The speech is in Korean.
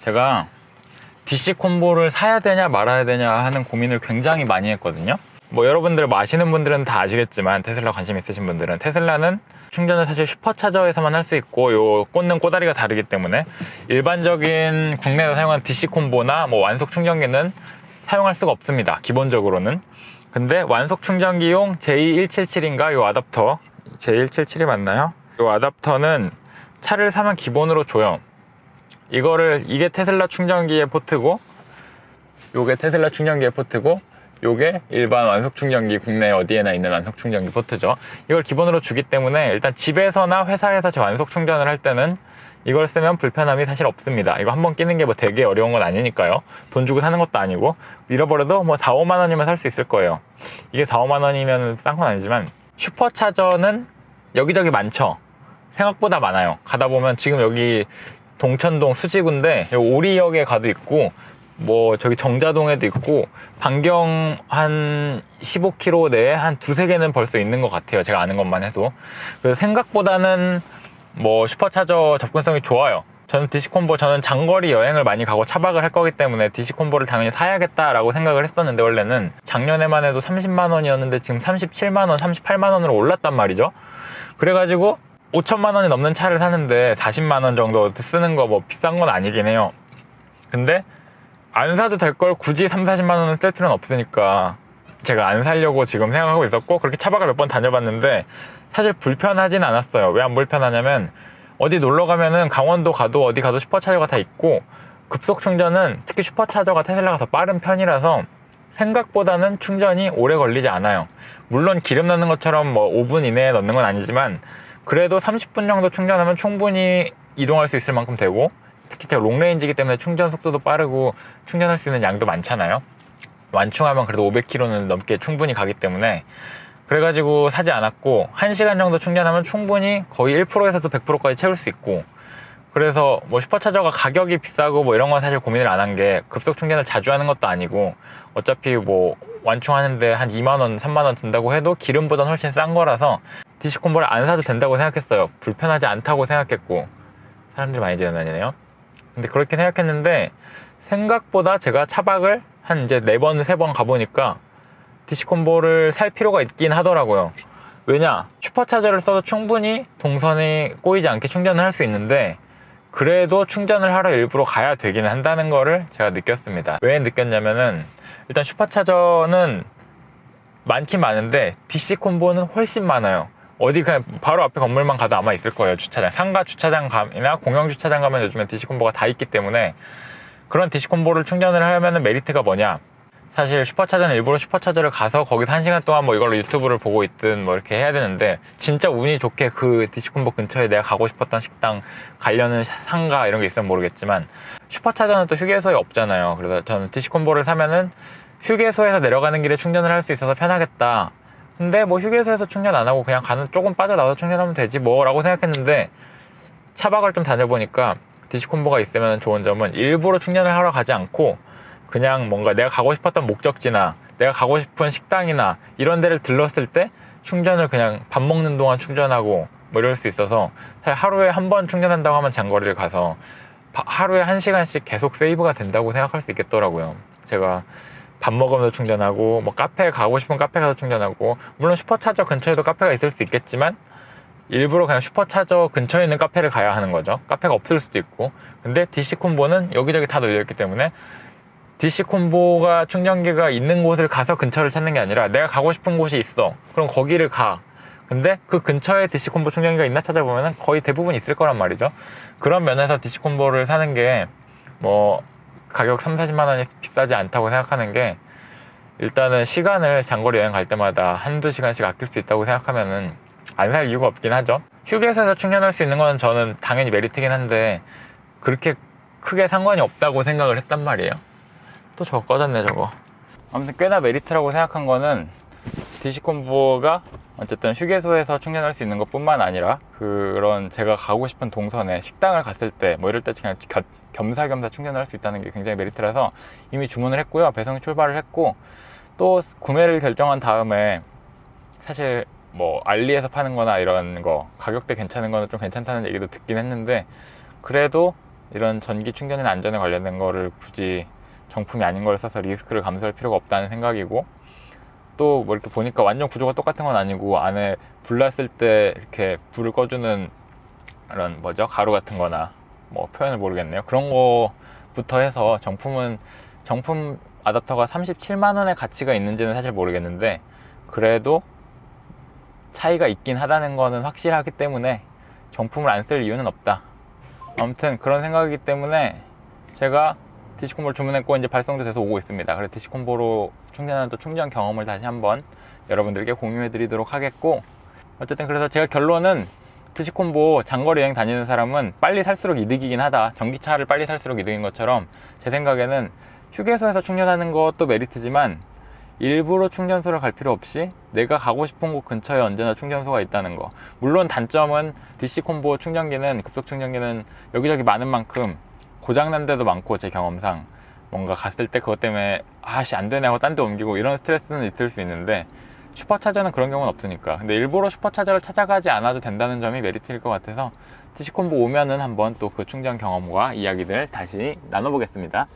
제가 DC 콤보를 사야 되냐 말아야 되냐 하는 고민을 굉장히 많이 했거든요. 뭐 여러분들 뭐 아시는 분들은 다 아시겠지만, 테슬라 관심 있으신 분들은, 테슬라는 충전을 사실 슈퍼차저에서만 할 수 있고, 요 꽂는 꼬다리가 다르기 때문에 일반적인 국내에서 사용하는 DC 콤보나 뭐 완속 충전기는 사용할 수가 없습니다, 기본적으로는. 근데 완속 충전기용 J177인가 요 아답터, J177이 맞나요? 요 아답터는 차를 사면 기본으로 줘요. 이게 테슬라 충전기의 포트고, 요게 테슬라 충전기의 포트고, 요게 일반 완속 충전기, 국내 어디에나 있는 완속 충전기 포트죠. 이걸 기본으로 주기 때문에 일단 집에서나 회사에서 제 완속 충전을 할 때는 이걸 쓰면 불편함이 사실 없습니다. 이거 한번 끼는 게 뭐 되게 어려운 건 아니니까요. 돈 주고 사는 것도 아니고, 잃어버려도 뭐 4, 5만 원이면 살 수 있을 거예요. 이게 4, 5만 원이면 싼 건 아니지만, 슈퍼차저는 여기저기 많죠. 생각보다 많아요. 가다 보면 지금 여기 동천동 수지구인데, 오리역에 가도 있고, 뭐 저기 정자동에도 있고, 반경 한 15km 내에 한 두세 개는 벌써 있는 것 같아요, 제가 아는 것만 해도. 그래서 생각보다는 뭐 슈퍼차저 접근성이 좋아요. 저는 DC콤보, 저는 장거리 여행을 많이 가고 차박을 할 거기 때문에 DC콤보를 당연히 사야겠다라고 생각을 했었는데, 원래는 작년에만 해도 30만 원이었는데 지금 37만 원, 38만 원으로 올랐단 말이죠. 그래가지고 5천만 원이 넘는 차를 사는데 40만 원 정도 쓰는 거 뭐 비싼 건 아니긴 해요. 근데 안 사도 될 걸 굳이 3, 40만 원을 쓸 필요는 없으니까 제가 안 사려고 지금 생각하고 있었고, 그렇게 차박을 몇 번 다녀봤는데 사실 불편하진 않았어요. 왜 안 불편하냐면, 어디 놀러 가면은 강원도 가도 어디 가도 슈퍼차저가 다 있고, 급속 충전은 특히 슈퍼차저가 테슬라가 더 빠른 편이라서 생각보다는 충전이 오래 걸리지 않아요. 물론 기름 넣는 것처럼 뭐 5분 이내에 넣는 건 아니지만, 그래도 30분 정도 충전하면 충분히 이동할 수 있을 만큼 되고, 특히 제가 롱레인지이기 때문에 충전 속도도 빠르고 충전할 수 있는 양도 많잖아요. 완충하면 그래도 500km는 넘게 충분히 가기 때문에, 그래가지고 사지 않았고, 1시간 정도 충전하면 충분히 거의 1%에서도 100%까지 채울 수 있고, 그래서 뭐 슈퍼차저가 가격이 비싸고 뭐 이런 건 사실 고민을 안 한 게, 급속 충전을 자주 하는 것도 아니고, 어차피 뭐 완충하는데 한 2만원, 3만원 든다고 해도 기름보다는 훨씬 싼 거라서 DC콤보를 안 사도 된다고 생각했어요. 불편하지 않다고 생각했고. 사람들이 많이 지나다니네요. 근데 그렇게 생각했는데, 생각보다 제가 차박을 한 이제 4번, 3번 가보니까 DC콤보를 살 필요가 있긴 하더라고요. 왜냐? 슈퍼차저를 써도 충분히 동선에 꼬이지 않게 충전을 할 수 있는데, 그래도 충전을 하러 일부러 가야 되긴 한다는 거를 제가 느꼈습니다. 왜 느꼈냐면은, 일단 슈퍼차저는 많긴 많은데 DC콤보는 훨씬 많아요. 어디 그냥 바로 앞에 건물만 가도 아마 있을 거예요. 주차장, 상가 주차장이나 공영 주차장 가면 요즘엔 DC콤보가 다 있기 때문에, 그런 DC콤보를 충전을 하려면 메리트가 뭐냐? 사실 슈퍼차저는 일부러 슈퍼차저를 가서 거기서 1시간 동안 뭐 이걸로 유튜브를 보고 있든 뭐 이렇게 해야 되는데, 진짜 운이 좋게 그 DC콤보 근처에 내가 가고 싶었던 식당 가려는 상가 이런 게 있으면 모르겠지만, 슈퍼차저는 또 휴게소에 없잖아요. 그래서 저는 DC콤보를 사면은 휴게소에서 내려가는 길에 충전을 할 수 있어서 편하겠다. 근데 뭐 휴게소에서 충전 안 하고 그냥 가는, 조금 빠져나와서 충전하면 되지 뭐 라고 생각했는데, 차박을 좀 다녀보니까 DC콤보가 있으면 좋은 점은, 일부러 충전을 하러 가지 않고 그냥 뭔가 내가 가고 싶었던 목적지나 내가 가고 싶은 식당이나 이런 데를 들렀을 때 충전을 그냥 밥 먹는 동안 충전하고 뭐 이럴 수 있어서, 사실 하루에 한 번 충전한다고 하면 장거리를 가서 하루에 1시간씩 계속 세이브가 된다고 생각할 수 있겠더라고요. 제가 밥 먹으면서 충전하고, 뭐 카페에 가고 싶은 카페 가서 충전하고, 물론 슈퍼차저 근처에도 카페가 있을 수 있겠지만 일부러 그냥 슈퍼차저 근처에 있는 카페를 가야 하는 거죠. 카페가 없을 수도 있고. 근데 DC콤보는 여기저기 다 널려있기 때문에, DC콤보가 충전기가 있는 곳을 가서 근처를 찾는 게 아니라 내가 가고 싶은 곳이 있어, 그럼 거기를 가. 근데 그 근처에 DC콤보 충전기가 있나 찾아보면 거의 대부분 있을 거란 말이죠. 그런 면에서 DC콤보를 사는 게 뭐 가격 3, 40만 원이 비싸지 않다고 생각하는 게, 일단은 시간을 장거리 여행 갈 때마다 한두 시간씩 아낄 수 있다고 생각하면은 안 살 이유가 없긴 하죠. 휴게소에서 충전할 수 있는 건 저는 당연히 메리트긴 한데, 그렇게 크게 상관이 없다고 생각을 했단 말이에요. 또 저거 꺼졌네 저거. 아무튼 꽤나 메리트라고 생각한 거는, DC콤보가 어쨌든 휴게소에서 충전할 수 있는 것 뿐만 아니라, 그런 제가 가고 싶은 동선에 식당을 갔을 때 뭐 이럴 때 그냥 겸사겸사 충전을 할 수 있다는 게 굉장히 메리트라서 이미 주문을 했고요. 배송이 출발을 했고, 또 구매를 결정한 다음에 사실 뭐 알리에서 파는 거나 이런 거 가격대 괜찮은 거는 좀 괜찮다는 얘기도 듣긴 했는데, 그래도 이런 전기 충전이나 안전에 관련된 거를 굳이 정품이 아닌 걸 써서 리스크를 감수할 필요가 없다는 생각이고, 또 뭐 이렇게 보니까 완전 구조가 똑같은 건 아니고 안에 불 났을 때 이렇게 불을 꺼주는 이런 뭐죠? 가루 같은 거나 뭐 표현을 모르겠네요. 그런 거부터 해서 정품 아답터가 37만 원의 가치가 있는지는 사실 모르겠는데, 그래도 차이가 있긴 하다는 거는 확실하기 때문에 정품을 안 쓸 이유는 없다. 아무튼 그런 생각이기 때문에 제가 DC콤보를 주문했고 이제 발송도 돼서 오고 있습니다. 그래서 DC콤보로 충전하는 또 충전 경험을 다시 한번 여러분들께 공유해 드리도록 하겠고, 어쨌든 그래서 제가 결론은 DC콤보 장거리 여행 다니는 사람은 빨리 살수록 이득이긴 하다. 전기차를 빨리 살수록 이득인 것처럼 제 생각에는 휴게소에서 충전하는 것도 메리트지만 일부러 충전소를 갈 필요 없이 내가 가고 싶은 곳 근처에 언제나 충전소가 있다는 거. 물론 단점은 DC콤보 충전기는, 급속 충전기는 여기저기 많은 만큼 고장난 데도 많고, 제 경험상 뭔가 갔을 때 그것 때문에 아씨 안 되네 하고 딴 데 옮기고 이런 스트레스는 있을 수 있는데, 슈퍼차저는 그런 경우는 없으니까. 근데 일부러 슈퍼차저를 찾아가지 않아도 된다는 점이 메리트일 것 같아서 DC콤보 오면은 한번 또 그 충전 경험과 이야기들 다시 나눠보겠습니다.